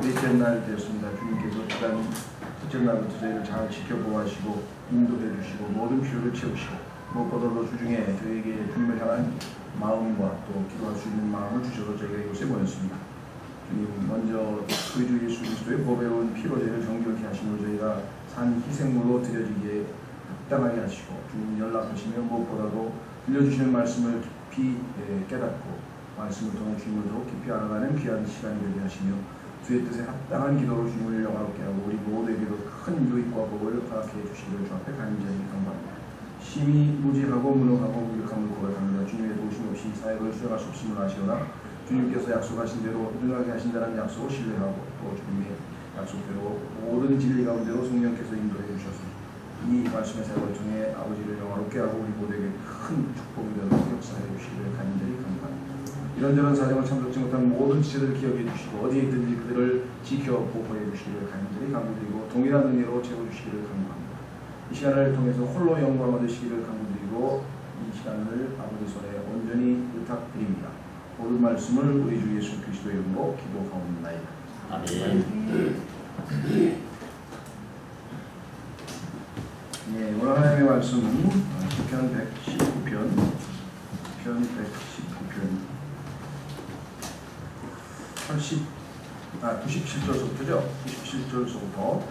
넷째 날 되었습니다. 주님께서 주간 첫째 날부터 저희를 잘 지켜보아하시고 인도해 주시고 모든 필요를 채우시고 무엇보다도 주중에 저에게 주님을 향한 마음과 또 기도할 수 있는 마음을 주셔서 저희가 이곳에 모였습니다. 주님, 먼저 우리 주 예수 그리스도의 보배로운 피로 저희를 정결케 하시므로 저희가 산 희생물로 드려지기에 합당하게 하시고 주님 연락하시며 무엇보다도 들려주시는 말씀을 깊이 깨닫고 말씀을 통해 주님을 더 깊이 알아가는 귀한 시간이 되게 하시며 주의 뜻에 합당한 기도로 주님을 영화롭게 하고 우리 모두에게도 큰 유익과 복을 허락해 주시기를 주 앞에 간절히 간구합니다. 심히 무지하고 무능하고 무력함을 고백합니다. 주님의 도우심 없이 사역을 수행할 수 없음을 아시오나 주님께서 약속하신 대로 능하게 하신다는 약속을 신뢰하고 또 주님의 약속대로 모든 진리 가운데로 성령께서 인도해 주셔서 이 말씀의 사역을 통해 아버지를 영화롭게 하고 우리 모두에게 큰 축복이 되도록 역사해 주시기를 간절히 간구합니다. 이런저런 사정을 참석지 못한 모든 지체들을 기억해 주시고 어디에 있든지 그들을 지켜 보호해 주시기를 간절히 간구드리고 동일한 은혜로 채워주시기를 간구합니다. 이 시간을 통해서 홀로 영광 얻으시기를 간구드리고 이 시간을 아버지 손에 온전히 부탁드립니다. 모든 말씀을 우리 주 예수 그리스도의 이름으로 기도하옵나이다. 아멘. 네, 오늘 하나님의 말씀은 시편 119편 97절서부터죠. 97절서부터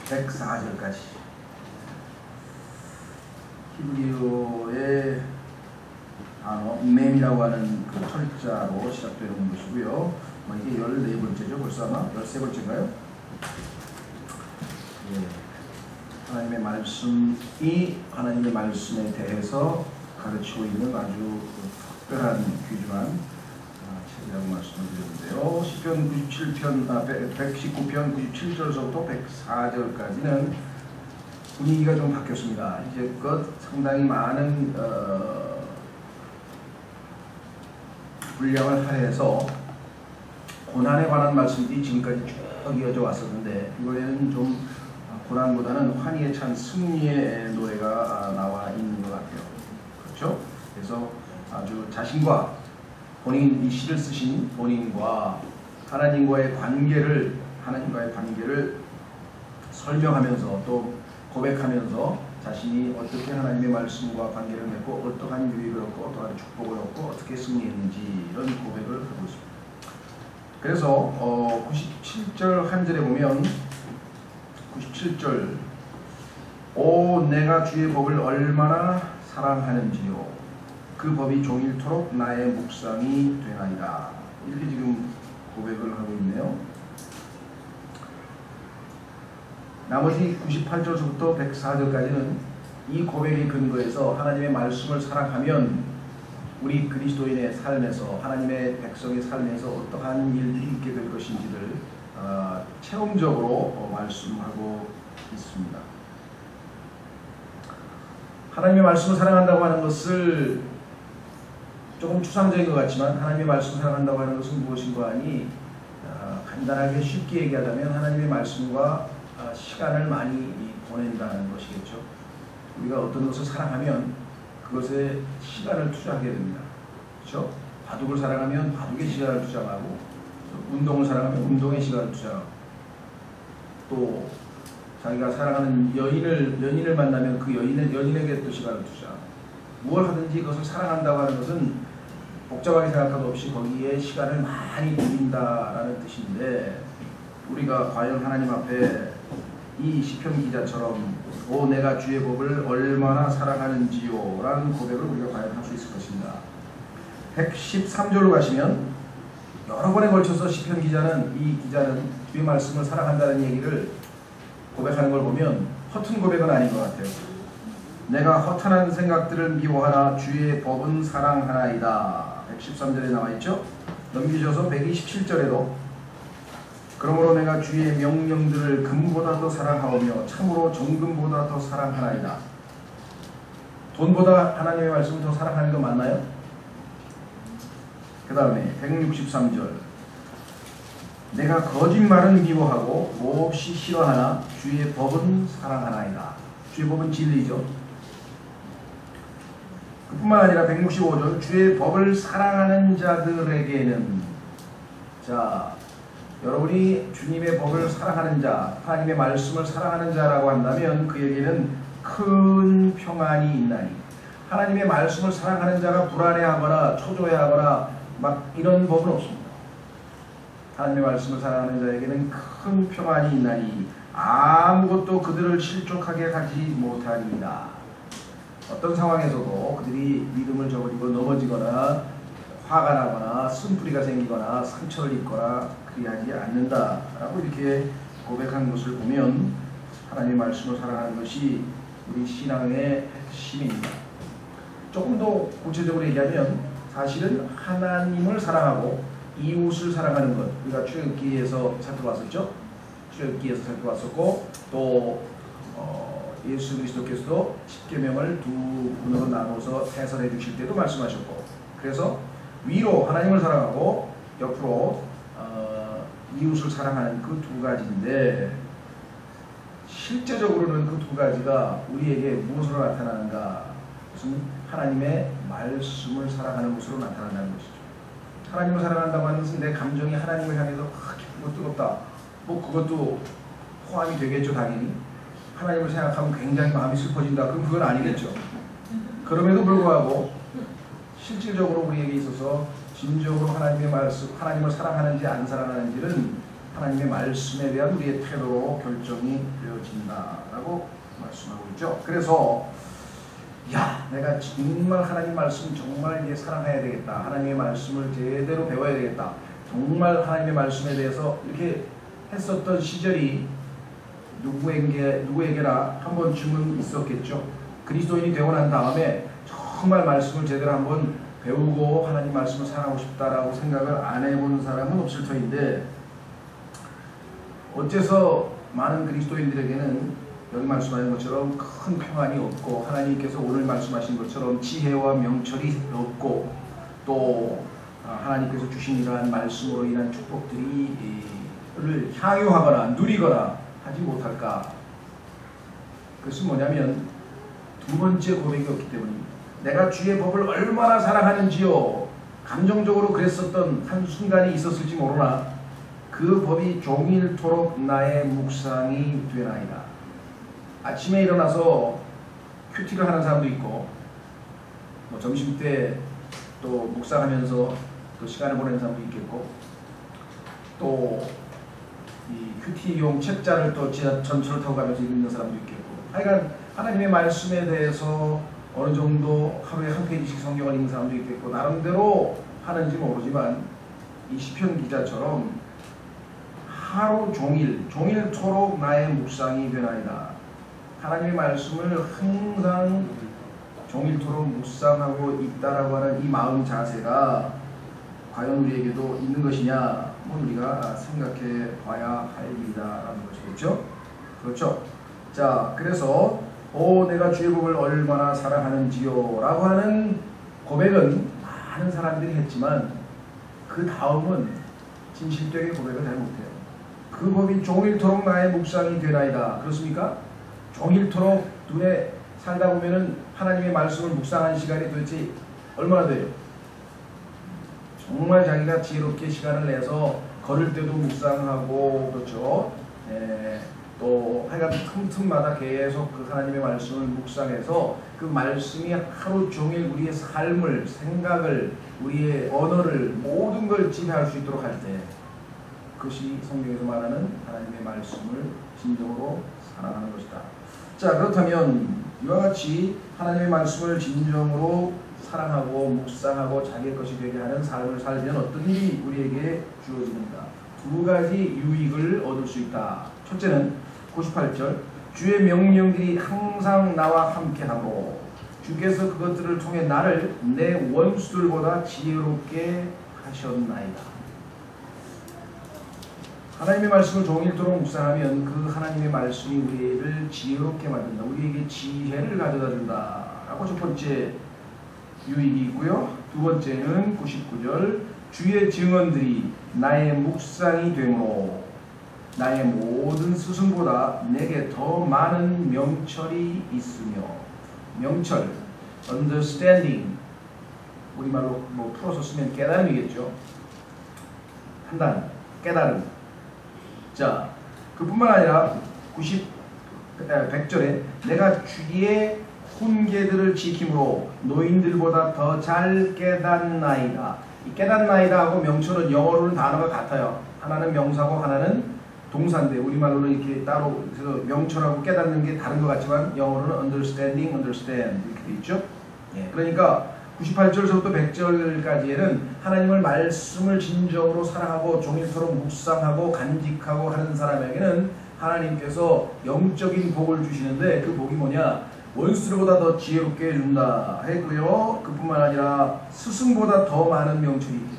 104절까지 히브리어의 단어 맴이라고 하는 그 철자로 시작되는 것이고요. 이게 14번째죠. 벌써 아마 13번째인가요? 하나님의 말씀이 하나님의 말씀에 대해서 가르치고 있는 아주 특별한 귀중한 책이라고 말씀을 드렸는데요. 시편 119편 97절서부터 104절까지는 분위기가 좀 바뀌었습니다. 이제껏 상당히 많은 분량을 할애해서 고난에 관한 말씀들이 지금까지 쭉 이어져 왔었는데 이번에는 좀 고난보다는 환희에 찬 승리의 노래가 나와 있는 것 같아요. 그렇죠? 그래서 아주 자신과 본인 이 시를 쓰신 본인과 하나님과의 관계를 설명하면서 또 고백하면서 자신이 어떻게 하나님의 말씀과 관계를 맺고 어떠한 유익을 얻고 어떠한 축복을 얻고 어떻게 승리했는지 이런 고백을 하고 있습니다. 그래서 97절 한 절에 보면 97절 오 내가 주의 법을 얼마나 사랑하는지요 그 법이 종일토록 나의 묵상이 되나이다. 이렇게 지금 고백을 하고 있네요. 나머지 98절부터 104절까지는 이 고백의 근거에서 하나님의 말씀을 사랑하면 우리 그리스도인의 삶에서 하나님의 백성의 삶에서 어떠한 일들이 있게 될 것인지를 체험적으로 말씀하고 있습니다. 하나님의 말씀을 사랑한다고 하는 것을 조금 추상적인 것 같지만 하나님의 말씀을 사랑한다고 하는 것은 무엇인가 하니 간단하게 쉽게 얘기하자면 하나님의 말씀과 시간을 많이 보낸다는 것이겠죠. 우리가 어떤 것을 사랑하면 그것에 시간을 투자하게 됩니다. 그렇죠? 바둑을 사랑하면 바둑에 시간을 투자하고 운동을 사랑하면 운동에 시간을 투자하고 또 자기가 사랑하는 연인을 만나면 그 연인에게 또 시간을 투자하고 무엇을 하든지 그것을 사랑한다고 하는 것은 복잡하게 생각할 것 없이 거기에 시간을 많이 들인다라는 뜻인데 우리가 과연 하나님 앞에 이 시편 기자처럼 오 내가 주의 법을 얼마나 사랑하는지요 라는 고백을 우리가 과연 할 수 있을 것입니다. 113절로 가시면 여러 번에 걸쳐서 시편 기자는 주의 말씀을 사랑한다는 얘기를 고백하는 걸 보면 허튼 고백은 아닌 것 같아요. 내가 허탄한 생각들을 미워하나 주의 법은 사랑하나이다. 113절에 나와 있죠. 넘기셔서 127절에도 그러므로 내가 주의 명령들을 금보다 더 사랑하오며 참으로 정금보다 더 사랑하나이다. 돈보다 하나님의 말씀을 더 사랑하는 거 맞나요? 그 다음에 163절 내가 거짓말은 미워하고 몹시 싫어하나 주의 법은 사랑하나이다. 주의 법은 진리죠. 그뿐만 아니라 165절 주의 법을 사랑하는 자들에게는 자, 여러분이 주님의 법을 사랑하는 자, 하나님의 말씀을 사랑하는 자라고 한다면 그에게는 큰 평안이 있나니, 하나님의 말씀을 사랑하는 자가 불안해하거나 초조해하거나 막 이런 법은 없습니다. 하나님의 말씀을 사랑하는 자에게는 큰 평안이 있나니 아무것도 그들을 실족하게 하지 못하리이다. 어떤 상황에서도 그들이 믿음을 저버리고 넘어지거나 화가 나거나 쓴뿌리가 생기거나 상처를 입거나 그리하지 않는다라고 이렇게 고백한 것을 보면 하나님의 말씀을 사랑하는 것이 우리 신앙의 핵심입니다. 조금 더 구체적으로 얘기하면 사실은 하나님을 사랑하고 이웃을 사랑하는 것, 우리가 출애굽기에서 살펴봤었죠. 출애굽기에서 살펴봤었고 또 예수 그리스도께서도 십계명을 두 분으로 나눠서 해설해 주실 때도 말씀하셨고, 그래서 위로 하나님을 사랑하고 옆으로 이웃을 사랑하는 그 두 가지인데, 실제적으로는 그 두 가지가 우리에게 무엇으로 나타나는가? 무슨 하나님의 말씀을 사랑하는 것으로 나타난다는 것이죠. 하나님을 사랑한다고 하는 것은 내 감정이 하나님을 향해서 기쁘고 뜨겁다, 뭐 그것도 포함이 되겠죠. 당연히 하나님을 생각하면 굉장히 마음이 슬퍼진다, 그럼 그건 아니겠죠. 그럼에도 불구하고 실질적으로 우리에게 있어서 진정으로 하나님의 말씀, 하나님을 사랑하는지 안 사랑하는지는 하나님의 말씀에 대한 우리의 태도로 결정이 되어진다라고 말씀하고 있죠. 그래서 내가 정말 하나님 말씀 정말 이제 사랑해야 되겠다, 하나님의 말씀을 제대로 배워야 되겠다, 정말 하나님의 말씀에 대해서 이렇게 했었던 시절이 누구에게나 한 번쯤은 있었겠죠. 그리스도인이 되고 난 다음에 정말 말씀을 제대로 한번 배우고 하나님 말씀을 사랑하고 싶다라고 생각을 안 해본 사람은 없을 터인데, 어째서 많은 그리스도인들에게는 여기 말씀하신 것처럼 큰 평안이 없고, 하나님께서 오늘 말씀하신 것처럼 지혜와 명철이 없고, 또 하나님께서 주신 이러한 말씀으로 인한 축복들을 향유하거나 누리거나 하지 못할까? 그것은 뭐냐면 두 번째 고백이 없기 때문입니다. 내가 주의 법을 얼마나 사랑하는지요. 감정적으로 그랬었던 한 순간이 있었을지 모르나 그 법이 종일토록 나의 묵상이 되나이다. 아침에 일어나서 큐티를 하는 사람도 있고, 뭐 점심때 또 묵상하면서 또 시간을 보내는 사람도 있겠고, 또 이 큐티용 책자를 또 전철을 타고 가면서 읽는 사람도 있겠고, 하여간 하나님의 말씀에 대해서 어느 정도 하루에 한 페이지씩 성경을 읽는 사람도 있겠고, 나름대로 하는지 모르지만 이 시편 기자처럼 하루 종일토록 나의 묵상이 되나이다. 하나님의 말씀을 항상 종일토록 묵상하고 있다라고 하는 이 마음 자세가 과연 우리에게도 있는 것이냐, 우리가 생각해 봐야 할 일이다라는 것이겠죠. 그렇죠. 자, 그래서 내가 주의 법을 얼마나 사랑하는지요 라고 하는 고백은 많은 사람들이 했지만 그 다음은 진실되게 고백을 잘 못해요. 그 법이 종일토록 나의 묵상이 되나이다. 그렇습니까? 종일토록 눈에 살다 보면은 하나님의 말씀을 묵상하는 시간이 도대체 얼마나 돼요? 정말 자기가 지혜롭게 시간을 내서 걸을 때도 묵상하고, 그렇죠. 또 하여간 틈틈마다 계속 그 하나님의 말씀을 묵상해서 그 말씀이 하루 종일 우리의 삶을, 생각을, 우리의 언어를, 모든 걸 지배할 수 있도록 할 때, 그것이 성경에서 말하는 하나님의 말씀을 진정으로 사랑하는 것이다. 자, 그렇다면 이와 같이 하나님의 말씀을 진정으로 사랑하고 묵상하고 자기의 것이 되게 하는 삶을 살면 어떤 일이 우리에게 주어집니까? 두 가지 유익을 얻을 수 있다. 첫째는 98절, 주의 명령들이 항상 나와 함께하고 주께서 그것들을 통해 나를 내 원수들보다 지혜롭게 하셨나이다. 하나님의 말씀을 종일토록 묵상하면 그 하나님의 말씀이 우리를 지혜롭게 만든다. 우리에게 지혜를 가져다 준다 라고 첫 번째 유익이 있고요. 두 번째는 99절, 주의 증언들이 나의 묵상이 되므로 나의 모든 스승보다 내게 더 많은 명철이 있으며, 명철, understanding, 우리말로 뭐 풀어서 쓰면 깨달음이겠죠. 판단, 깨달음. 자, 그뿐만 아니라 100절에 내가 주의 훈계들을 지킴으로 노인들보다 더 잘 깨닫나이다. 이 깨닫나이다 하고 명철은 영어로는 단어가 같아요. 하나는 명사고 하나는 동사인데 우리말로는 이렇게 따로 그래서 명철하고 깨닫는 게 다른 것 같지만 영어로는 understanding, understand 이렇게 돼 있죠. 예, 그러니까 98절서부터 100절까지에는 하나님을 말씀을 진정으로 사랑하고 종일토록 묵상하고 간직하고 하는 사람에게는 하나님께서 영적인 복을 주시는데 그 복이 뭐냐? 원수들보다 더 지혜롭게 해준다 했고요. 그뿐만 아니라 스승보다 더 많은 명철이 있고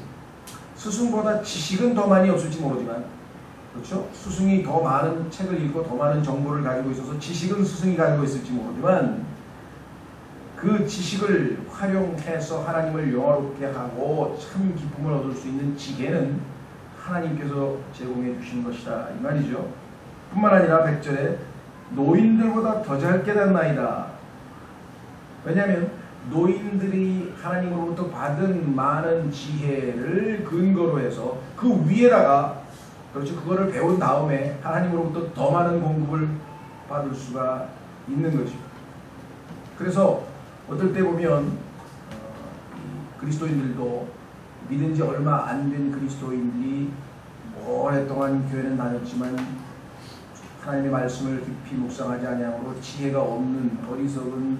스승보다 지식은 더 많이 없을지 모르지만 그렇죠? 스승이 더 많은 책을 읽고 더 많은 정보를 가지고 있어서 지식은 스승이 가지고 있을지 모르지만 그 지식을 활용해서 하나님을 영화롭게 하고 참 기쁨을 얻을 수 있는 지혜는 하나님께서 제공해 주신 것이다 이 말이죠. 뿐만 아니라 100절에 노인들보다 더 잘 깨닫나이다. 왜냐하면 노인들이 하나님으로부터 받은 많은 지혜를 근거로 해서 그 위에다가 그렇죠. 그거를 배운 다음에 하나님으로부터 더 많은 공급을 받을 수가 있는 것이죠. 그래서 어떨 때 보면 그리스도인들도 믿은 지 얼마 안 된 그리스도인들이 오랫동안 교회는 다녔지만 하나님의 말씀을 깊이 묵상하지 아니함으로 지혜가 없는 어리석은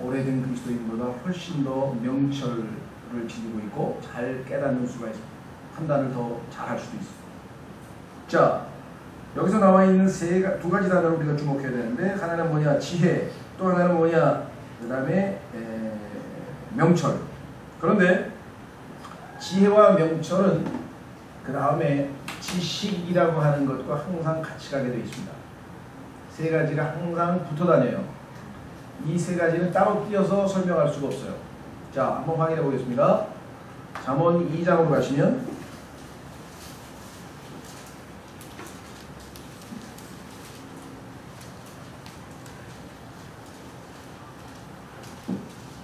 오래된 그리스도인보다 훨씬 더 명철을 지니고 있고 잘 깨닫는 수가 있습니다. 판단을 더 잘할 수도 있습니다. 자, 여기서 나와 있는 두 가지 단어를 우리가 주목해야 되는데 하나는 뭐냐? 지혜, 또 하나는 뭐냐? 그 다음에 명철. 그런데 지혜와 명철은 그 다음에 지식이라고 하는 것과 항상 같이 가게 되어 있습니다. 세 가지가 항상 붙어 다녀요. 이 세 가지는 따로 띄어서 설명할 수가 없어요. 자, 한번 확인해 보겠습니다. 잠언 2장으로 가시면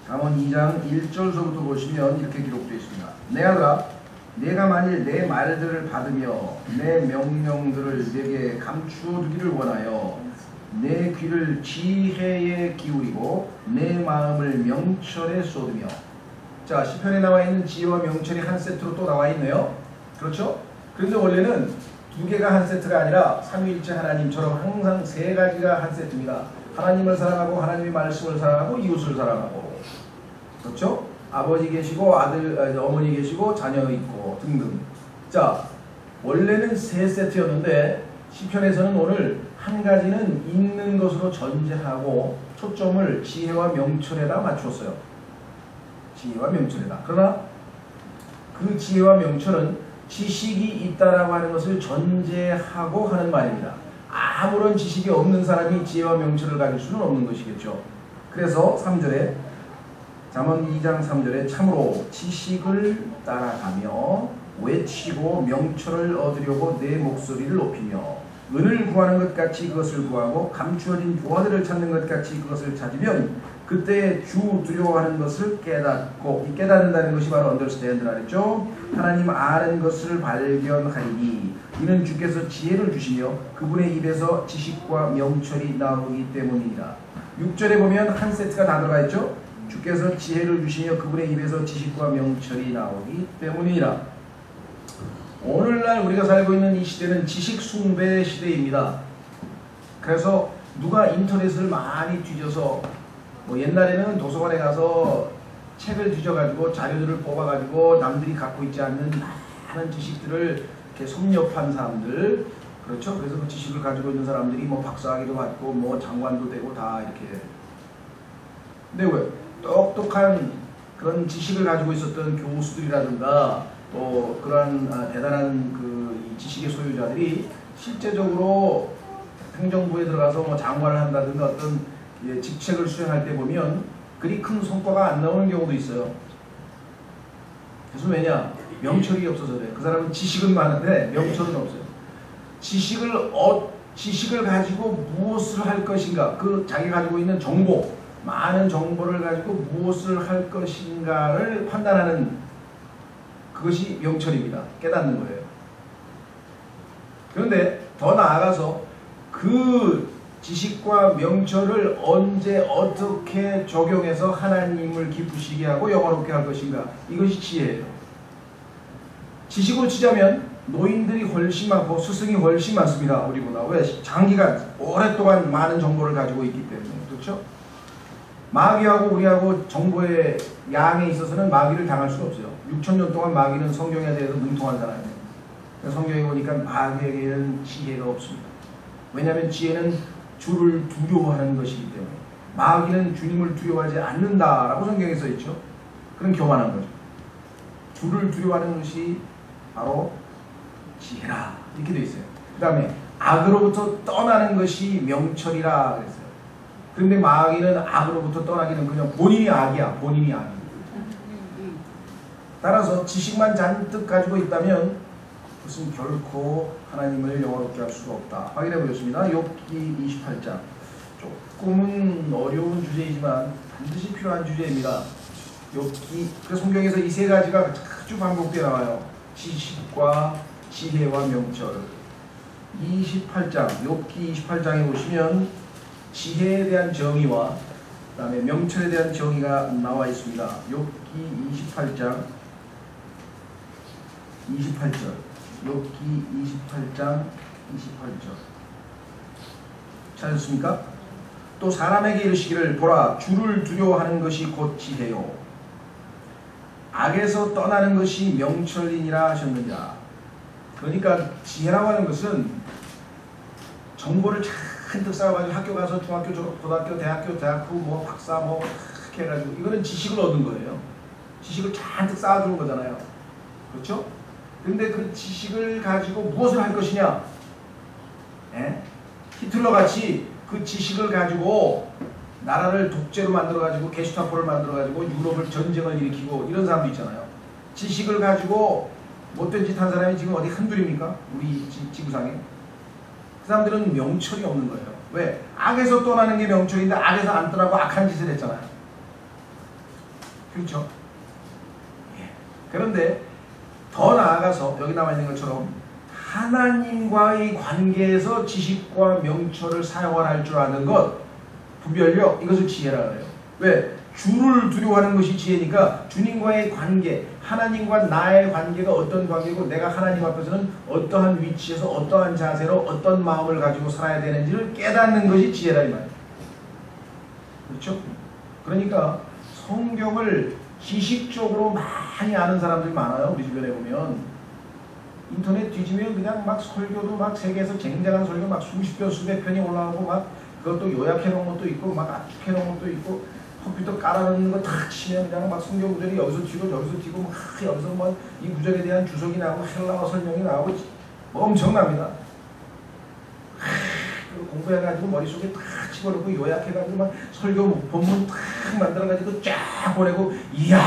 잠언 2장 1절서부터 보시면 이렇게 기록되어 있습니다. 내 아들아, 내가 만일 내 말들을 받으며 내 명령들을 내게 감추어 두기를 원하여 내 귀를 지혜에 기울이고 내 마음을 명철에 쏟으며. 자, 시편에 나와 있는 지혜와 명철이 한 세트로 또 나와 있네요. 그렇죠? 그런데 원래는 두 개가 한 세트가 아니라 삼위일체 하나님처럼 항상 세 가지가 한 세트입니다. 하나님을 사랑하고 하나님의 말씀을 사랑하고 이웃을 사랑하고. 그렇죠? 아버지 계시고 어머니 계시고 자녀 있고 등등. 자, 원래는 세 세트였는데 시편에서는 오늘 한 가지는 있는 것으로 전제하고 초점을 지혜와 명철에다 맞췄어요. 지혜와 명철에다. 그러나 그 지혜와 명철은 지식이 있다라고 하는 것을 전제하고 하는 말입니다. 아무런 지식이 없는 사람이 지혜와 명철을 가질 수는 없는 것이겠죠. 그래서 3절에 잠언 2장 3절에 참으로 지식을 따라가며 외치고 명철을 얻으려고 내 목소리를 높이며 은을 구하는 것 같이 그것을 구하고 감추어진 보화들을 찾는 것 같이 그것을 찾으면 그때 주 두려워하는 것을 깨닫고, 이 깨닫는다는 것이 바로 understand라 했죠. 하나님 아는 것을 발견하리니 이는 주께서 지혜를 주시며 그분의 입에서 지식과 명철이 나오기 때문이라. 6절에 보면 한 세트가 다 들어가 있죠. 주께서 지혜를 주시며 그분의 입에서 지식과 명철이 나오기 때문이라. 오늘날 우리가 살고 있는 이 시대는 지식 숭배 시대입니다. 그래서 누가 인터넷을 많이 뒤져서 옛날에는 도서관에 가서 책을 뒤져가지고 자료들을 뽑아가지고 남들이 갖고 있지 않는 많은 지식들을 이렇게 섭렵한 사람들, 그렇죠? 그래서 그 지식을 가지고 있는 사람들이 박사학위도 받고 장관도 되고 다 이렇게. 근데 왜? 똑똑한 그런 지식을 가지고 있었던 교수들이라든가 또 그러한 대단한 이 지식의 소유자들이 실제적으로 행정부에 들어가서 장관을 한다든가 어떤 직책을 수행할 때 보면 그리 큰 성과가 안 나오는 경우도 있어요. 그래서 왜냐? 명철이 없어서 그래요. 그 사람은 지식은 많은데 명철은 없어요. 지식을 가지고 무엇을 할 것인가, 그 자기가 가지고 있는 정보, 많은 정보를 가지고 무엇을 할 것인가를 판단하는 그것이 명철입니다. 깨닫는 거예요. 그런데 더 나아가서 그 지식과 명철을 언제 어떻게 적용해서 하나님을 기쁘시게 하고 영화롭게 할 것인가, 이것이 지혜예요. 지식으로 치자면 노인들이 훨씬 많고 스승이 훨씬 많습니다. 우리보다. 왜? 장기간 오랫동안 많은 정보를 가지고 있기 때문에. 그렇죠? 마귀하고 우리하고 정보의 양에 있어서는 마귀를 당할 수가 없어요. 6,000년 동안 마귀는 성경에 대해서 능통한 사람이에요. 성경에 보니까 마귀에게는 지혜가 없습니다. 왜냐하면 지혜는 주를 두려워하는 것이기 때문에. 마귀는 주님을 두려워하지 않는다라고 성경에 써있죠. 그런 교만한 거죠. 주를 두려워하는 것이 바로 지혜라, 이렇게 되어 있어요. 그 다음에 악으로부터 떠나는 것이 명철이라 그랬어요. 그런데 마귀는 악으로부터 떠나기는 그냥 본인이 악이야. 본인이 악이야. 따라서 지식만 잔뜩 가지고 있다면 그것은 결코 하나님을 영화롭게 할 수가 없다. 확인해 보겠습니다. 욥기 28장. 조금은 어려운 주제이지만 반드시 필요한 주제입니다. 욥기, 그 성경에서 이 세 가지가 자주 반복되어 나와요. 지식과 지혜와 명철. 28장, 욥기 28장에 보시면 지혜에 대한 정의와 그 다음에 명철에 대한 정의가 나와 있습니다. 욥기 28장 28절. 욥기 28장 28절. 찾았습니까? 또 사람에게 이르시기를 보라, 주를 두려워하는 것이 곧 지혜요, 악에서 떠나는 것이 명철이니라 하셨느니라. 그러니까 지혜라고 하는 것은 정보를 잔뜩 쌓아가지고 학교 가서 중학교 졸업, 고등학교, 대학교, 대학부, 뭐 박사 뭐 이렇게 해가지고 이거는 지식을 얻은 거예요. 지식을 잔뜩 쌓아주는 거잖아요. 그렇죠? 근데 그 지식을 가지고 무엇을 할 것이냐? 예? 히틀러 같이 그 지식을 가지고 나라를 독재로 만들어가지고 게슈타포를 만들어가지고 유럽을 전쟁을 일으키고 이런 사람도 있잖아요. 지식을 가지고 못된 짓 한 사람이 지금 어디 한둘입니까? 우리 지구상에. 그 사람들은 명철이 없는 거예요. 왜? 악에서 떠나는 게 명철인데 악에서 안 떠나고 악한 짓을 했잖아요. 그렇죠? 예. 그런데 더 나아가서 여기 나와 있는 것처럼 하나님과의 관계에서 지식과 명철을 사용할 줄 아는 것, 분별력, 이것을 지혜라 그래요. 왜? 주를 두려워하는 것이 지혜니까 주님과의 관계, 하나님과 나의 관계가 어떤 관계고 내가 하나님 앞에서는 어떠한 위치에서 어떠한 자세로 어떤 마음을 가지고 살아야 되는지를 깨닫는 것이 지혜라 이 말이에요. 그렇죠? 그러니까 성경을 지식적으로 많이 아는 사람들이 많아요. 우리 주변에 보면 인터넷 뒤지면 그냥 막 설교도 막 세계에서 쟁쟁한 설교 막 수십 편 수백 편이 올라오고 막 그것도 요약해 놓은 것도 있고 막 압축해 놓은 것도 있고 컴퓨터 깔아놓는 거 탁 치면 그냥 막 성경 구절이 여기서 튀고 여기서 튀고 막 여기서 뭐 이 구절에 대한 주석이 나오고 헬라어 설명이 나오고 뭐 엄청납니다. 공부해가지고 머릿속에 탁 집어넣고 요약해가지고 막 설교 본문 탁 만들어가지고 쫙 보내고 이야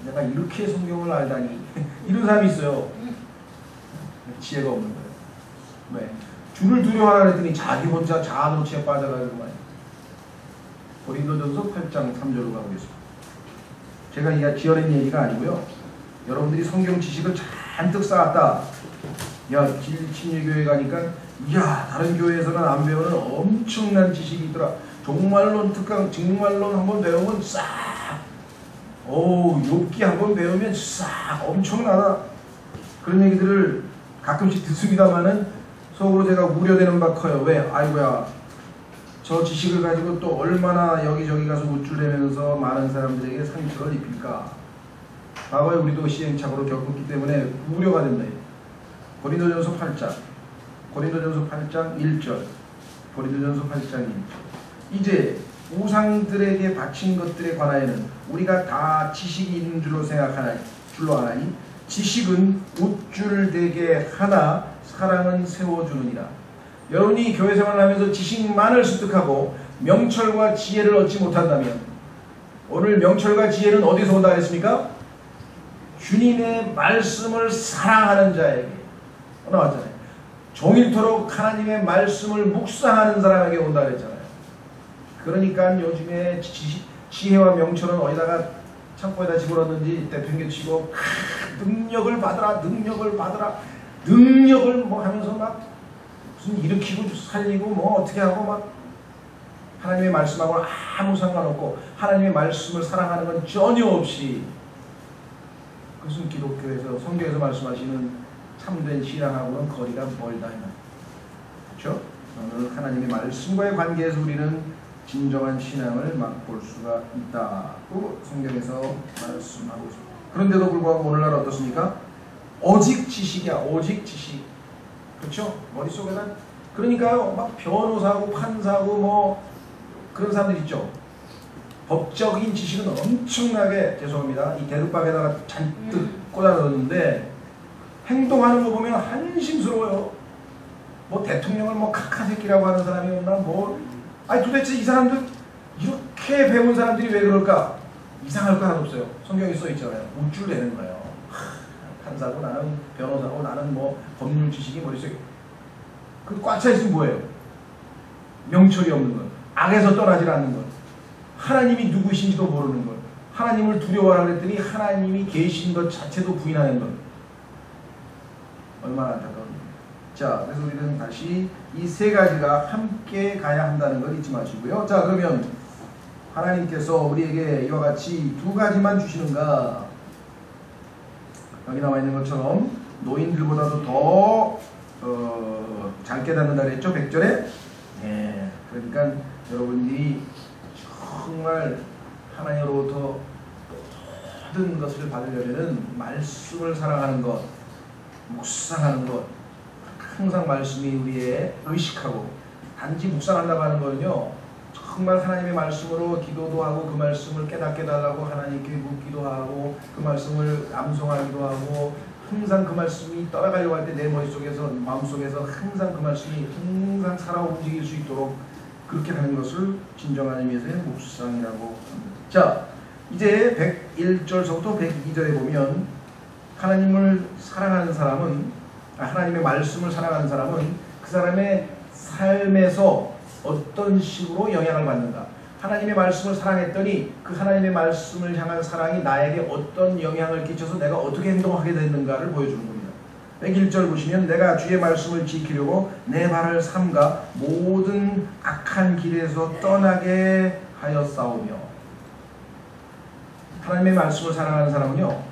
내가 이렇게 성경을 알다니 이런 사람이 있어요. 지혜가 없는 거예요. 왜? 주를 두려워하라 했더니 자기 혼자 자아도취에 빠져가지고 말이에요. 고린도전서 8장 3절로 가보겠습니다. 제가 이게 지어낸 얘기가 아니고요. 여러분들이 성경 지식을 잔뜩 쌓았다. 야, 진리교회 가니까 이야 다른 교회에서는 안 배우는 엄청난 지식이 있더라. 종말론 특강, 증말론 한번 배우면 싹 욥기 한번 배우면 싹 엄청나다. 그런 얘기들을 가끔씩 듣습니다만은 속으로 제가 우려되는 바 커요. 왜? 아이고야 저 지식을 가지고 또 얼마나 여기저기 가서 우쭐대면서 많은 사람들에게 상처를 입힐까. 과거에 우리도 시행착오로 겪었기 때문에 우려가 된다. 고린도전서 8장 1절 고린도전서 8장 1절 이제 우상들에게 바친 것들에 관하여는 우리가 다 지식이 있는 줄로 아나니 지식은 우쭐되게 하나 사랑은 세워주느니라. 여러분이 교회 생활을 하면서 지식만을 습득하고 명철과 지혜를 얻지 못한다면 오늘 명철과 지혜는 어디서 온다 했습니까? 주님의 말씀을 사랑하는 자에게 나왔잖아요. 종일토록 하나님의 말씀을 묵상하는 사람에게 온다 그랬잖아요. 그러니까 요즘에 지혜와 명철은 어디다가 창고에다 집어넣는지 내팽개치고 능력을 받으라 능력을 받으라 능력을 뭐 하면서 막 무슨 일으키고 살리고 뭐 어떻게 하고 막 하나님의 말씀하고는 아무 상관없고 하나님의 말씀을 사랑하는 건 전혀 없이 그것은 기독교에서 성경에서 말씀하시는 참된 신앙하고는 거리가 멀다. 그렇죠? 오늘 하나님의 말씀과의 관계에서 우리는 진정한 신앙을 맛볼 수가 있다고 성경에서 말씀하고 있습니다. 그런데도 불구하고 오늘날 어떻습니까? 오직 지식이야. 오직 지식. 그렇죠? 머릿속에다 그러니까요 막 변호사고 판사고 뭐 그런 사람들 있죠. 법적인 지식은 엄청나게 죄송합니다. 이 대두박에다가 잔뜩 꽂아 넣었는데 행동하는 거 보면 한심스러워요. 뭐 대통령을 뭐 카카새끼라고 하는 사람이 없나 뭐 아니 도대체 이 사람들 이렇게 배운 사람들이 왜 그럴까? 이상할 거 하나 없어요. 성경에 써 있잖아요. 우쭐대는 거예요. 판사고 나는 변호사고 나는 뭐 법률 지식이 머릿속에 그 꽉 차 있으면 뭐예요? 명철이 없는 것, 악에서 떠나질 않는 것, 하나님이 누구신지도 모르는 것, 하나님을 두려워하라 그랬더니 하나님이 계신 것 자체도 부인하는 것. 얼마나 안타까운지. 자, 그래서 우리는 다시 이 세 가지가 함께 가야 한다는 걸 잊지 마시고요. 자, 그러면 하나님께서 우리에게 이와 같이 두 가지만 주시는가? 여기 나와 있는 것처럼 노인들보다도 더 잘 깨닫는다 그랬죠? 100절에? 네. 그러니까 여러분들이 정말 하나님으로부터 모든 것을 받으려면 말씀을 사랑하는 것, 묵상하는 것, 항상 말씀이 우리의 의식하고 단지 묵상한다고 하는 거는요 정말 하나님의 말씀으로 기도도 하고 그 말씀을 깨닫게 달라고 하나님께 묻기도 하고 그 말씀을 암송하기도 하고 항상 그 말씀이 떠나가려고 할 때 내 머릿속에서 마음속에서 항상 그 말씀이 항상 살아 움직일 수 있도록 그렇게 하는 것을 진정한 의미에서의 묵상이라고 합니다. 자, 이제 101절서부터 102절에 보면 하나님을 사랑하는 사람은 하나님의 말씀을 사랑하는 사람은 그 사람의 삶에서 어떤 식으로 영향을 받는가. 하나님의 말씀을 사랑했더니 그 하나님의 말씀을 향한 사랑이 나에게 어떤 영향을 끼쳐서 내가 어떻게 행동하게 됐는가를 보여주는 겁니다. 101절 보시면 내가 주의 말씀을 지키려고 내 발을 삼가 모든 악한 길에서 떠나게 하였사오며. 하나님의 말씀을 사랑하는 사람은요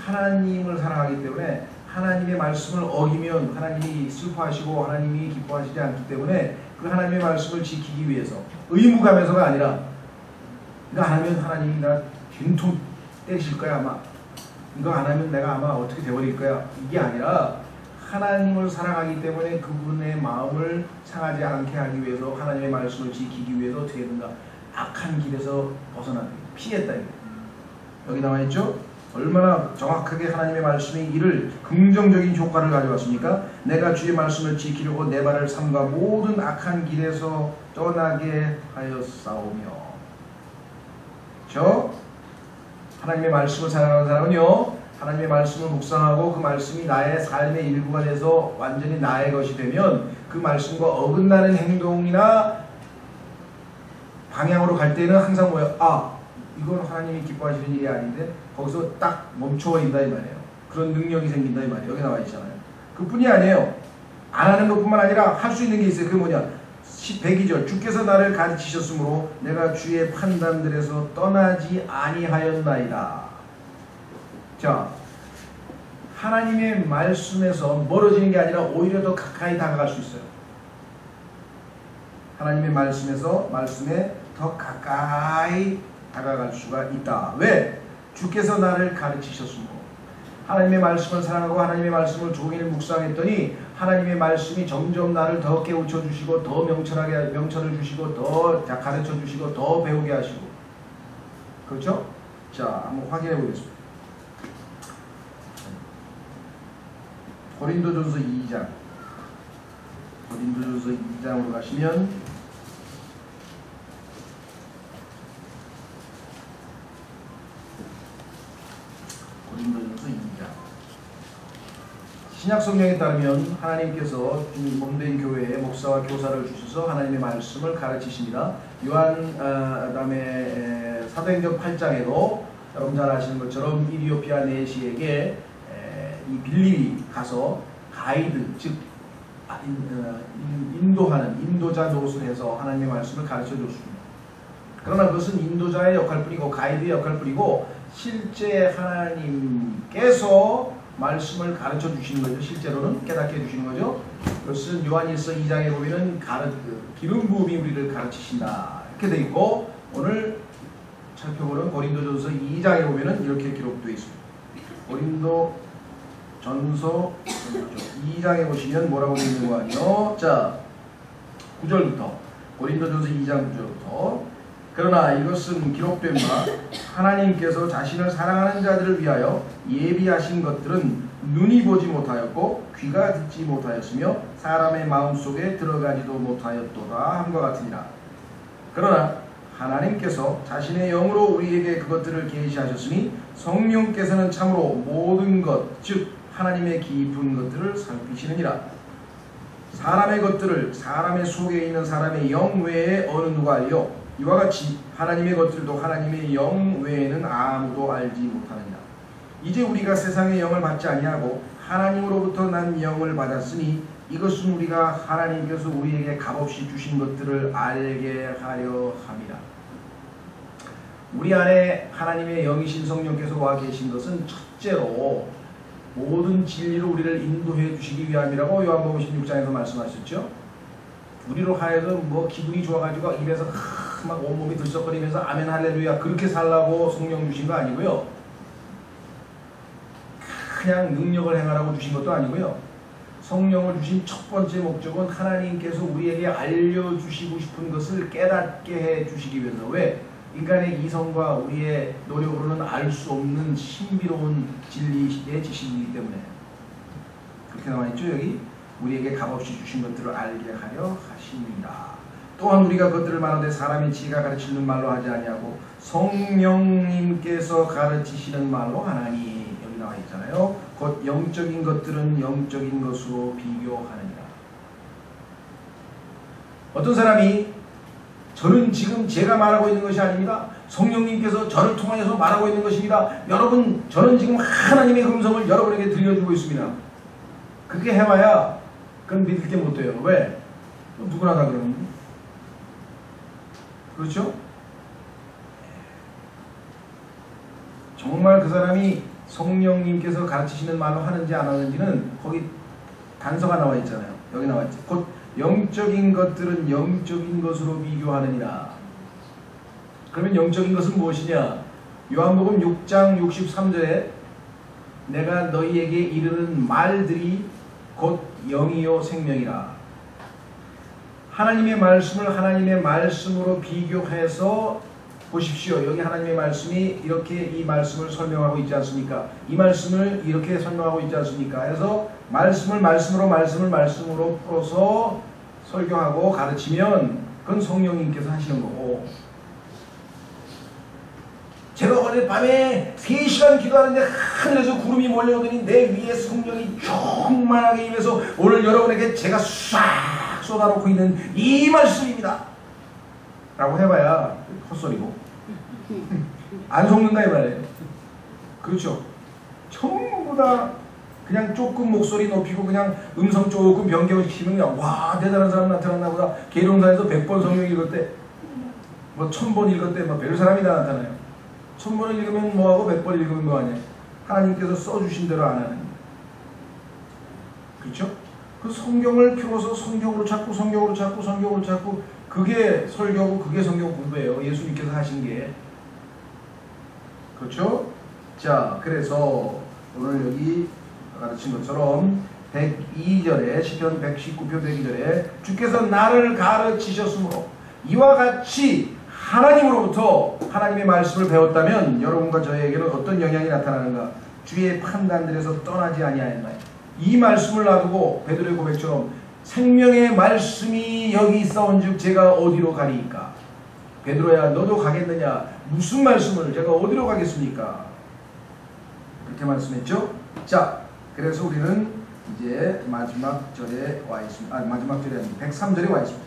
하나님을 사랑하기 때문에 하나님의 말씀을 어기면 하나님이 슬퍼하시고 하나님이 기뻐하시지 않기 때문에 그 하나님의 말씀을 지키기 위해서 의무감에서가 아니라 이거 안 하면 하나님이 나 진통 때리실 거야 아마 이거 안 하면 내가 아마 어떻게 되어버릴 거야 이게 아니라 하나님을 사랑하기 때문에 그분의 마음을 상하지 않게 하기 위해서 하나님의 말씀을 지키기 위해서 어떻게 해야 된가 악한 길에서 벗어나기 피했다 이거. 여기 나와 있죠? 얼마나 정확하게 하나님의 말씀이 이를 긍정적인 효과를 가져왔습니까? 내가 주의 말씀을 지키려고 내 발을 삼가 모든 악한 길에서 떠나게 하였사오며. 저 하나님의 말씀을 사랑하는 사람은요 하나님의 말씀을 묵상하고 그 말씀이 나의 삶의 일부가 돼서 완전히 나의 것이 되면 그 말씀과 어긋나는 행동이나 방향으로 갈 때는 항상 뭐야? 이건 하나님이 기뻐하시는 일이 아닌데 거기서 딱 멈춰버린다 이 말이에요. 그런 능력이 생긴다 이 말이에요. 여기 나와 있잖아요. 그뿐이 아니에요. 안 하는 것뿐만 아니라 할 수 있는 게 있어요. 그게 뭐냐? 102절 주께서 나를 가르치셨으므로 내가 주의 판단들에서 떠나지 아니하였나이다. 자, 하나님의 말씀에서 멀어지는 게 아니라 오히려 더 가까이 다가갈 수 있어요. 하나님의 말씀에서 말씀에 더 가까이 다가갈 수가 있다. 왜? 주께서 나를 가르치셨으므로. 하나님의 말씀을 사랑하고 하나님의 말씀을 종일 묵상했더니 하나님의 말씀이 점점 나를 더 깨우쳐 주시고 더 명철을 주시고 더 가르쳐 주시고 더 배우게 하시고. 그렇죠? 자, 한번 확인해 보겠습니다. 고린도전서 2장. 고린도전서 2장으로 가시면 고린도전서 2장. 신약성경에 따르면 하나님께서 몸된 교회에 목사와 교사를 주셔서 하나님의 말씀을 가르치십니다. 요한 그다음에 사도행전 8장에도 여러분 잘 아시는 것처럼 이디오피아 내시에게 이 빌립이 가서 가이드, 즉 인도하는 인도자 노릇을 해서 하나님의 말씀을 가르쳐 줬습니다. 그러나 그것은 인도자의 역할뿐이고 가이드의 역할뿐이고 실제 하나님께서 말씀을 가르쳐 주시는 거죠. 실제로는 깨닫게 해주시는 거죠. 그것은 요한일서 2장에 보면은 기름 부음이 우리를 가르치신다 이렇게 되어 있고, 오늘 살펴보는 고린도전서 2장에 보면은 이렇게 기록되어 있습니다. 고린도전서 2장에 보시면 뭐라고 되어 있는 거 아니요? 자, 9절부터 고린도전서 2장 9절부터 그러나 이것은 기록된 바 하나님께서 자신을 사랑하는 자들을 위하여 예비하신 것들은 눈이 보지 못하였고 귀가 듣지 못하였으며 사람의 마음속에 들어가지도 못하였도다 함과 같으니라. 그러나 하나님께서 자신의 영으로 우리에게 그것들을 계시하셨으니 성령께서는 참으로 모든 것, 즉 하나님의 깊은 것들을 살피시느니라. 사람의 것들을 사람의 속에 있는 사람의 영 외에 어느 누가 알려? 이와 같이 하나님의 것들도 하나님의 영 외에는 아무도 알지 못하느니라. 이제 우리가 세상의 영을 받지 아니하고 하나님으로부터 난 영을 받았으니 이것은 우리가 하나님께서 우리에게 값없이 주신 것들을 알게 하려 함이라. 우리 안에 하나님의 영이신 성령께서 와 계신 것은 첫째로 모든 진리로 우리를 인도해 주시기 위함이라고 요한복음 16장에서 말씀하셨죠. 우리로 하여금 뭐 기분이 좋아가지고 입에서 막 온몸이 들썩거리면서 아멘 할렐루야 그렇게 살라고 성령 주신 거 아니고요. 그냥 능력을 행하라고 주신 것도 아니고요. 성령을 주신 첫 번째 목적은 하나님께서 우리에게 알려주시고 싶은 것을 깨닫게 해 주시기 위해서. 왜? 인간의 이성과 우리의 노력으로는 알 수 없는 신비로운 진리의 지식이기 때문에. 그렇게 나와있죠 여기? 우리에게 값없이 주신 것들을 알게 하려 하십니다. 또한 우리가 그것들을 말하되 사람의 지혜가 가르치는 말로 하지 아니하고 성령님께서 가르치시는 말로 하나니. 여기 나와 있잖아요. 곧 영적인 것들은 영적인 것으로 비교하느니라. 어떤 사람이 저는 지금 제가 말하고 있는 것이 아닙니다. 성령님께서 저를 통하여서 말하고 있는 것입니다. 여러분, 저는 지금 하나님의 음성을 여러분에게 들려주고 있습니다. 그렇게 해봐야 그건 믿을 게 못 돼요. 왜? 누구나 다 그러는데. 그렇죠? 정말 그 사람이 성령님께서 가르치시는 말로 하는지 안 하는지는 거기 단서가 나와 있잖아요. 여기 나와 있지. 곧 영적인 것들은 영적인 것으로 비교하느니라. 그러면 영적인 것은 무엇이냐? 요한복음 6장 63절에 내가 너희에게 이르는 말들이 곧 영이요 생명이라. 하나님의 말씀을 하나님의 말씀으로 비교해서 보십시오. 여기 하나님의 말씀이 이렇게 이 말씀을 설명하고 있지 않습니까? 이 말씀을 이렇게 설명하고 있지 않습니까? 그래서 말씀을 말씀으로 풀어서 설교하고 가르치면 그건 성령님께서 하시는 거고, 제가 어제 밤에 3시간 기도하는데 하늘에서 구름이 몰려오더니 내 위에 성령이 충만하게 임해서 오늘 여러분에게 제가 싹 쏟아놓고 있는 이 말씀입니다 라고 해봐야 헛소리고 안 속는다 이 말이에요. 그렇죠? 전부 다 그냥 조금 목소리 높이고 그냥 음성 조금 변경시키면 그냥 와 대단한 사람 나타났나 보다. 계룡산에서 100번 성경 읽을 때 뭐 1000번 읽을 때 뭐 별 사람이 다 나타나요. 1000번을 읽으면 뭐하고 100번 읽으면 뭐하냐. 하나님께서 써주신 대로 안 하는. 그렇죠? 그 성경을 펴서 성경으로 찾고 성경으로 찾고 성경으로 찾고 그게 설교고 그게 성경 공부예요. 예수님께서 하신 게. 그렇죠? 자, 그래서 오늘 여기 가르친 것처럼 102절에 시편 119편 102절에 주께서 나를 가르치셨으므로 이와 같이 하나님으로부터 하나님의 말씀을 배웠다면 여러분과 저에게는 어떤 영향이 나타나는가? 주의 판단들에서 떠나지 아니하였나요? 이 말씀을 놔두고 베드로의 고백처럼 생명의 말씀이 여기 있사온즉 제가 어디로 가리이까? 베드로야 너도 가겠느냐? 무슨 말씀을 제가 어디로 가겠습니까? 그렇게 말씀했죠. 자, 그래서 우리는 이제 마지막 절에 와 있습니다. 마지막 절이 아니고 103절에 와 있습니다.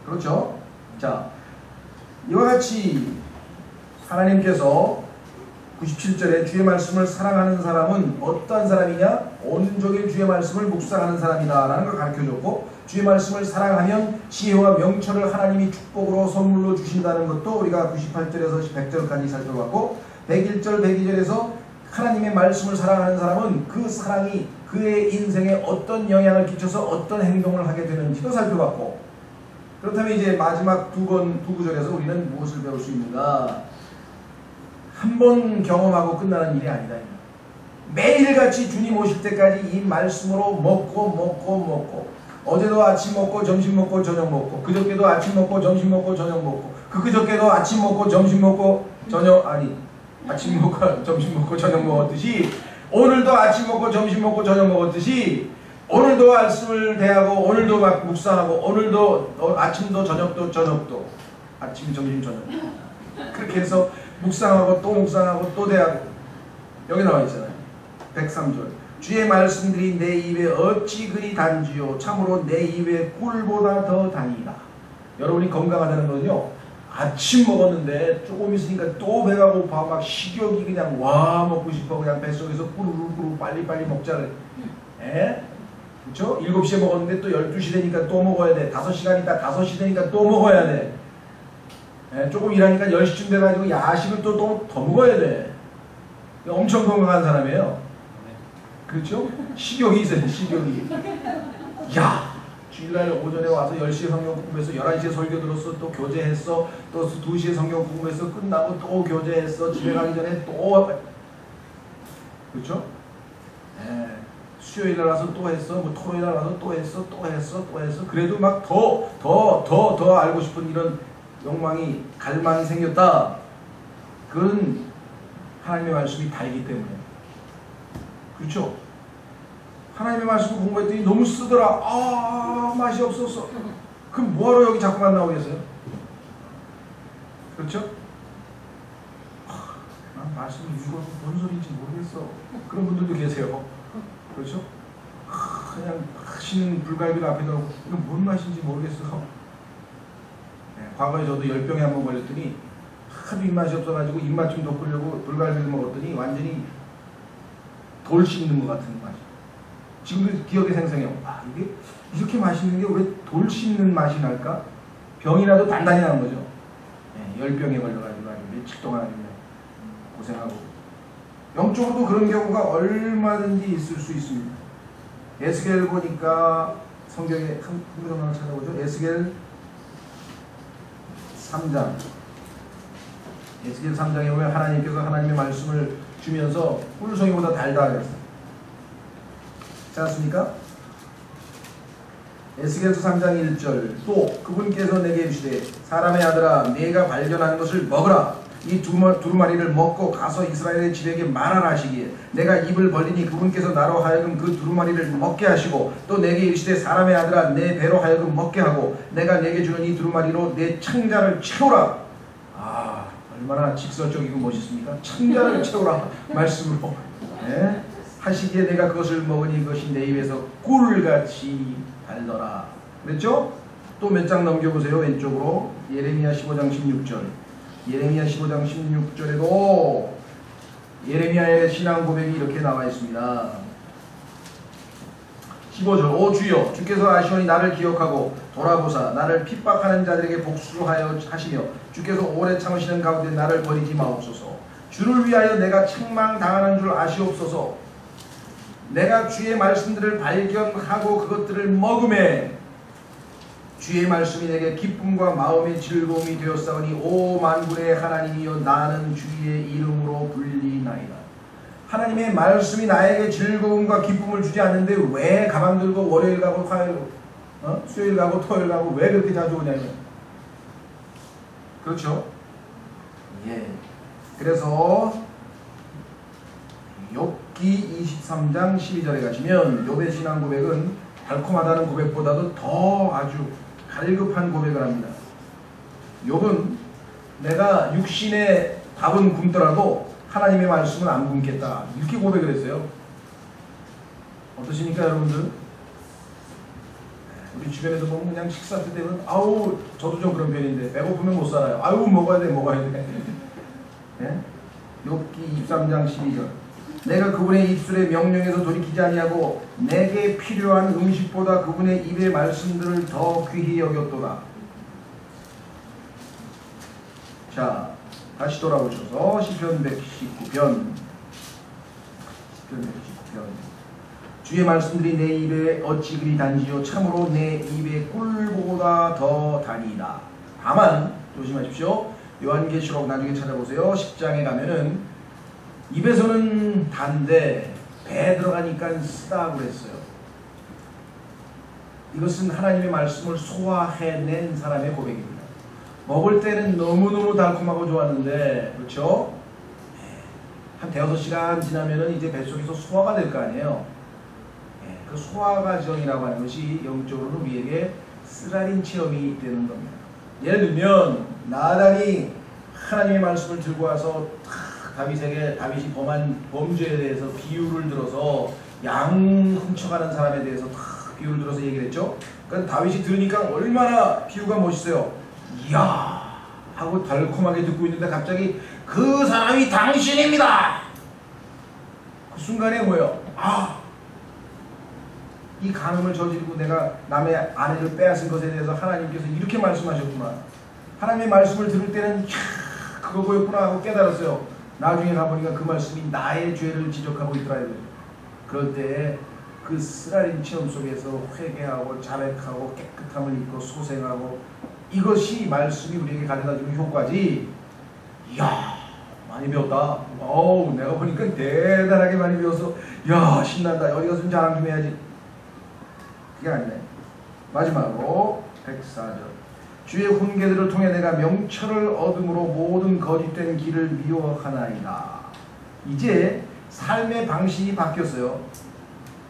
그렇죠? 자, 이와 같이 하나님께서 97절에 주의 말씀을 사랑하는 사람은 어떠한 사람이냐? 온종일 주의 말씀을 묵상하는 사람이다 라는 걸 가르쳐줬고, 주의 말씀을 사랑하면 지혜와 명철을 하나님이 축복으로 선물로 주신다는 것도 우리가 98절에서 100절까지 살펴봤고, 101절 102절에서 하나님의 말씀을 사랑하는 사람은 그 사랑이 그의 인생에 어떤 영향을 끼쳐서 어떤 행동을 하게 되는지도 살펴봤고, 그렇다면 이제 마지막 두 구절에서 우리는 무엇을 배울 수 있는가? 한 번 경험하고 끝나는 일이 아니다. 매일같이 주님 오실 때까지 이 말씀으로 먹고 어제도 아침 먹고 점심 먹고 저녁 먹고, 그저께도 아침 먹고 점심 먹고 저녁 먹고, 그저께도 아침 먹고 점심 먹고 아침 먹고 점심 먹고 저녁 먹었듯이, 오늘도 아침 먹고 점심 먹고 저녁 먹었듯이 오늘도 말씀을 대하고 오늘도 막 묵상하고 오늘도 아침도 저녁도 아침 점심 저녁 그렇게 해서 묵상하고 또 묵상하고 또 대하고. 여기 나와 있잖아요. 103절. 주의 말씀들이 내 입에 어찌 그리 단지요 참으로 내 입에 꿀보다 더 다니이다. 여러분이 건강하다는 거는요, 아침 먹었는데 조금 있으니까 또 배가 고파, 막 식욕이 그냥 와 먹고 싶어, 그냥 뱃속에서 꾸르르 빨리 먹자 그래. 에? 그쵸? 7시에 먹었는데 또 12시 되니까 또 먹어야 돼. 5시간 있다 5시 되니까 또 먹어야 돼. 에? 조금 일하니까 10시쯤 돼가지고 야식을 또 더 먹어야 돼. 엄청 건강한 사람이에요. 그렇죠? 식욕이 있어요. 식욕이. 야! 주일날 오전에 와서 10시에 성경 공부해서 11시에 설교 들었어, 또 교제했어, 또 2시에 성경 공부해서 끝나고 또 교제했어, 집에 가기 전에 또, 그렇죠? 수요일날 와서 또 했어, 뭐 토요일날 와서 또 했어. 그래도 막 더 알고 싶은 이런 욕망이, 갈망이 생겼다. 그건 하나님의 말씀이 달기 때문에. 그렇죠? 하나님의 말씀을 공부했더니 너무 쓰더라. 맛이 없었어. 그럼 뭐하러 여기 자꾸만 나오겠어요? 그렇죠? 난 말씀을 읽어서 뭔 소리인지 모르겠어. 그런 분들도 계세요. 그렇죠? 그냥 하시는 불갈비를 앞에 놓고 이건 뭔 맛인지 모르겠어. 네, 과거에 저도 열병에 한번 걸렸더니 하도 입맛이 없어가지고 입맛 좀 돋구려고 불갈비를 먹었더니 완전히 돌 씹는 것 같은 맛이. 지금도 기억에 생생해요. 이게 이렇게 맛있는 게 왜 돌 씹는 맛이 날까? 병이라도 단단히 나는 거죠. 네, 열병에 걸려가지고 아주 며칠 동안 아주 고생하고. 영적으로도 그런 경우가 얼마든지 있을 수 있습니다. 에스겔 보니까 성경에 한 구절만 찾아보죠. 에스겔 3장. 에스겔 3장에 보면 하나님께서 하나님의 말씀을 주면서 꿀송이보다 달다 그랬어요. 그렇지 않습니까? 에스겔서 3장 1절. 또 그분께서 내게 이르시되 사람의 아들아 내가 발견한 것을 먹으라. 이 두루마리를 먹고 가서 이스라엘의 집에게 말하라 하시기에 내가 입을 벌리니 그분께서 나로 하여금 그 두루마리를 먹게 하시고 또 내게 이르시되 사람의 아들아 내 배로 하여금 먹게 하고 내가 내게 주는 이 두루마리로 내 창자를 채우라. 얼마나 직설적이고 멋있습니까? 창자를 채우라 말씀으로. 네? 하시기에 내가 그것을 먹으니 그것이 내 입에서 꿀같이 달더라. 그랬죠? 또 몇 장 넘겨보세요. 왼쪽으로 예레미야 15장 16절. 예레미야 15장 16절에도 예레미야의 신앙 고백이 이렇게 나와 있습니다. 15절. 오 주여 주께서 아시오니 나를 기억하고 돌아보사 나를 핍박하는 자들에게 복수하여 하시며 주께서 오래 참으시는 가운데 나를 버리지 마옵소서. 주를 위하여 내가 책망당하는 줄 아시옵소서. 내가 주의 말씀들을 발견하고 그것들을 먹음에 주의 말씀이 내게 기쁨과 마음의 즐거움이 되었사오니 오 만군의 하나님이여 나는 주의 이름으로 불리나이다. 하나님의 말씀이 나에게 즐거움과 기쁨을 주지 않는데 왜 가방 들고 월요일 가고 화요일 수요일 가고 토요일 가고 왜 그렇게 자주 오냐면, 그렇죠? 예. 그래서 욥기 23장 12절에 가시면 욥의 신앙 고백은 달콤하다는 고백보다도 더 아주 갈급한 고백을 합니다. 욥은 내가 육신의 밥은 굶더라도 하나님의 말씀은 안 굶겠다 이렇게 고백을 했어요. 어떠십니까 여러분들? 우리 주변에서 보면 그냥 식사 때 되면 아우 저도 좀 그런 편인데 배고프면 못 살아요. 아우 먹어야 돼. 네? 욥은 욥기 23장 12절. 내가 그분의 입술의 명령에서 돌이키지 아니하고 내게 필요한 음식보다 그분의 입의 말씀들을 더 귀히 여겼도다. 자, 다시 돌아오셔서 시편 119편. 주의 말씀들이 내 입에 어찌 그리 단지요 참으로 내 입의 꿀보다 더 다니이다. 다만 조심하십시오. 요한계시록 나중에 찾아보세요. 10장에 가면은 입에서는 단데 배에 들어가니까 쓰다고 그랬어요. 이것은 하나님의 말씀을 소화해낸 사람의 고백입니다. 먹을 때는 너무너무 달콤하고 좋았는데, 그렇죠? 한 대여섯 시간 지나면은 이제 뱃속에서 소화가 될 거 아니에요. 그 소화 과정이라고 하는 것이 영적으로 우리에게 쓰라린 체험이 되는 겁니다. 예를 들면 나단이 하나님의 말씀을 들고 와서 다윗이 범한 범죄에 대해서 비유를 들어서 양 훔쳐가는 사람에 대해서 비유를 들어서 얘기를 했죠. 그러니까 다윗이 들으니까 얼마나 비유가 멋있어요. 이야 하고 달콤하게 듣고 있는데 갑자기 그 사람이 당신입니다. 그 순간에 뭐예요? 이 간음을 저지르고 내가 남의 아내를 빼앗은 것에 대해서 하나님께서 이렇게 말씀하셨구나. 하나님의 말씀을 들을 때는 그거였구나 하고 깨달았어요. 나중에 가보니까 그 말씀이 나의 죄를 지적하고 있더라. 그럴 때 그 쓰라린 체험 속에서 회개하고 자백하고 깨끗함을 입고 소생하고, 이것이 말씀이 우리에게 가져다주는 효과지. 이야 많이 배웠다. 내가 보니까 대단하게 많이 배워서 야 신난다. 어디 가서 좀 자랑 좀 해야지. 그게 아니네. 마지막으로 104절. 주의 훈계들을 통해 내가 명철을 얻음으로 모든 거짓된 길을 미워하나이다. 이제 삶의 방식이 바뀌었어요.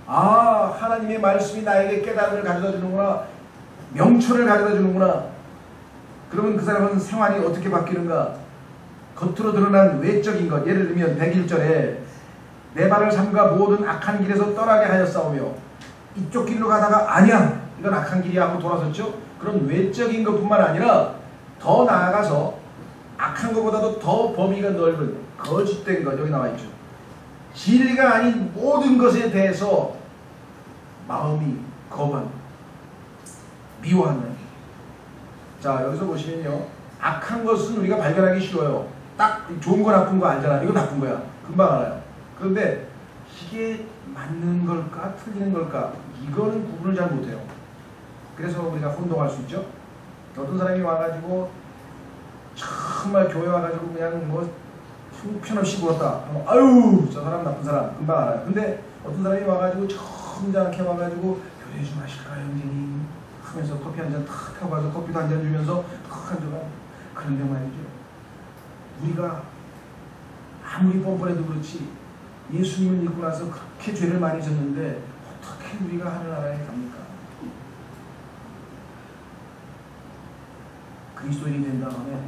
하나님의 말씀이 나에게 깨달음을 가져다 주는구나. 명철을 가져다 주는구나. 그러면 그 사람은 생활이 어떻게 바뀌는가? 겉으로 드러난 외적인 것. 예를 들면 101절에 내 발을 삼가 모든 악한 길에서 떠나게 하였사오며, 이쪽 길로 가다가 아니야 이건 악한 길이야 하고 돌아섰죠. 그런 외적인 것뿐만 아니라 더 나아가서 악한 것보다도 더 범위가 넓은 거짓된 것, 여기 나와 있죠. 진리가 아닌 모든 것에 대해서 마음이 거부한다. 미워한다. 자, 여기서 보시면요, 악한 것은 우리가 발견하기 쉬워요. 딱 좋은 거 나쁜 거 알잖아. 이거 나쁜 거야. 금방 알아요. 그런데 이게 맞는 걸까 틀리는 걸까, 이거는 구분을 잘 못해요. 그래서 우리가 혼동할 수 있죠. 어떤 사람이 와가지고 정말 교회 와가지고 그냥 뭐 형편없이 굴었다. 아유 저 사람 나쁜 사람 금방 알아요. 근데 어떤 사람이 와가지고 점잖게 와가지고 교회 좀 하실까요 형제님 하면서 커피 한 잔 탁 하고 와서 커피도 한 잔 주면서 탁 앉아가. 그런데 말이죠, 우리가 아무리 뻔뻔해도 그렇지 예수님을 믿고 나서 그렇게 죄를 많이 졌는데 어떻게 우리가 하늘나라에 갑니까? 그리스도인이 된 다음에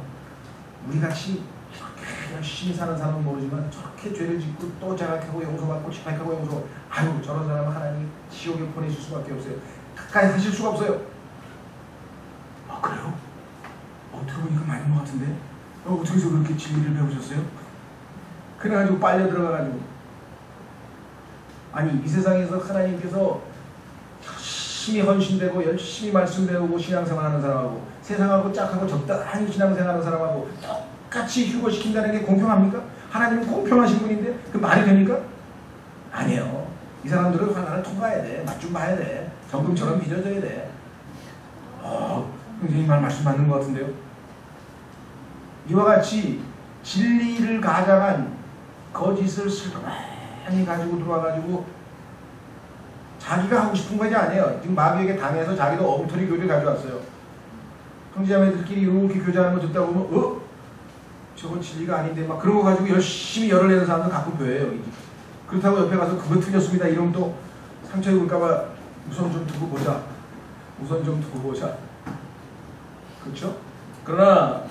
우리같이 이렇게 열심히 사는 사람은 모르지만 저렇게 죄를 짓고 또 자각하고 용서받고 자백하고 용서, 아유 저런 사람은 하나님 지옥에 보내실 수밖에 없어요. 가까이 하실 수가 없어요. 그래요? 들어보니까 맞는 것 같은데? 어떻게 해서 그렇게 진리를 배우셨어요? 그래가지고 빨려 들어가가지고, 아니 이 세상에서 하나님께서 열심히 헌신되고 열심히 말씀 배우고 신앙생활하는 사람하고 세상하고 짝하고 적당히 신앙생활하는 사람하고 똑같이 휴거시킨다는 게 공평합니까? 하나님은 공평하신 분인데 그 말이 됩니까? 아니에요. 이 사람들은 하나를 통과해야 돼. 맛 좀 봐야 돼. 정금처럼 빚어져야 돼. 선생님 말씀 맞는 것 같은데요? 이와 같이 진리를 가장한 거짓을 슬그머니 가지고 들어와가지고 자기가 하고 싶은 것이 아니에요. 지금 마귀에게 당해서 자기도 엉터리 교리를 가져왔어요. 형제자매들끼리 이렇게 교제하는 거 듣다 보면 저건 진리가 아닌데 막 그런 거 가지고 열심히 열을 내는 사람도 가끔 보여요. 그렇다고 옆에 가서 그거 틀렸습니다 이러면 또 상처 입을까봐 우선 좀 두고 보자. 그렇죠? 그러나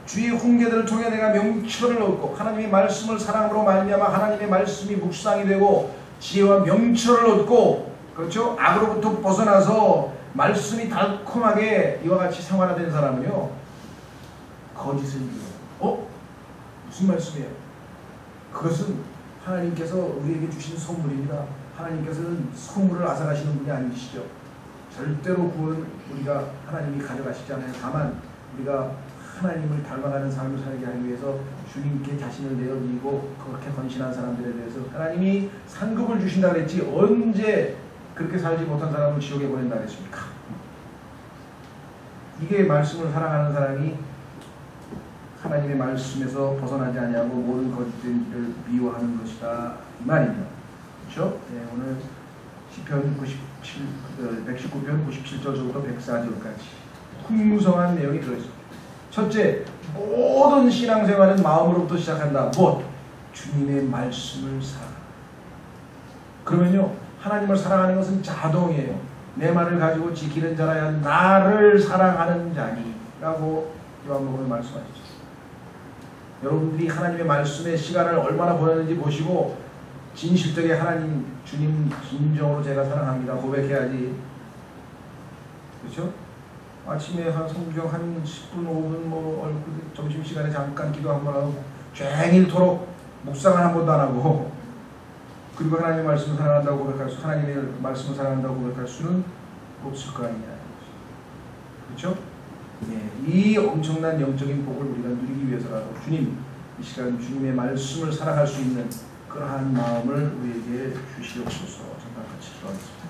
주의 훈계들을 통해 내가 명철을 얻고 하나님의 말씀을 사랑으로 말미암아 하나님의 말씀이 묵상이 되고 지혜와 명철을 얻고, 그렇죠? 악으로부터 벗어나서 말씀이 달콤하게 이와 같이 생활화된 사람은요, 거짓을 믿어요. 무슨 말씀이에요? 그것은 하나님께서 우리에게 주신 선물입니다. 하나님께서는 선물을 앗아가시는 분이 아니시죠. 절대로 구원은 우리가 하나님이 가져가시지 않아요. 다만 우리가 하나님을 닮아가는 삶을 살게 하기 위해서 주님께 자신을 내어드리고 그렇게 헌신한 사람들에 대해서 하나님이 상급을 주신다 그랬지 언제 그렇게 살지 못한 사람을 지옥에 보낸다 그랬습니까? 이게 말씀을 사랑하는 사람이 하나님의 말씀에서 벗어나지 아니하고 모든 거짓된 일을 미워하는 것이다 이 말입니다. 그렇죠? 네, 오늘 시편 119편 97절부터 104절까지 풍성한 내용이 들어있습니다. 첫째, 모든 신앙생활은 마음으로부터 시작한다. 무엇? 주님의 말씀을 사랑한다. 그러면요, 하나님을 사랑하는 것은 자동이에요. 내 말을 가지고 지키는 자라야 나를 사랑하는 자니 라고 요한복음에 말씀하셨죠. 여러분들이 하나님의 말씀에 시간을 얼마나 보냈는지 보시고 진실되게 하나님, 주님 진정으로 제가 사랑합니다 고백해야지. 그렇죠? 아침에 한 성경 한 10분, 5분 점심시간에 잠깐 기도 한 번 하고 종일토록 묵상을 한 번도 안 하고 그리고 하나님의 말씀을 사랑한다고 고백할 수, 하나님의 말씀을 사랑한다고 고백할 수는 없을 거 아니냐. 그렇죠? 예, 이 엄청난 영적인 복을 우리가 누리기 위해서라도 주님, 이 시간 주님의 말씀을 사랑할 수 있는 그러한 마음을 우리에게 주시옵소서. 잠깐 같이 기도하겠습니다.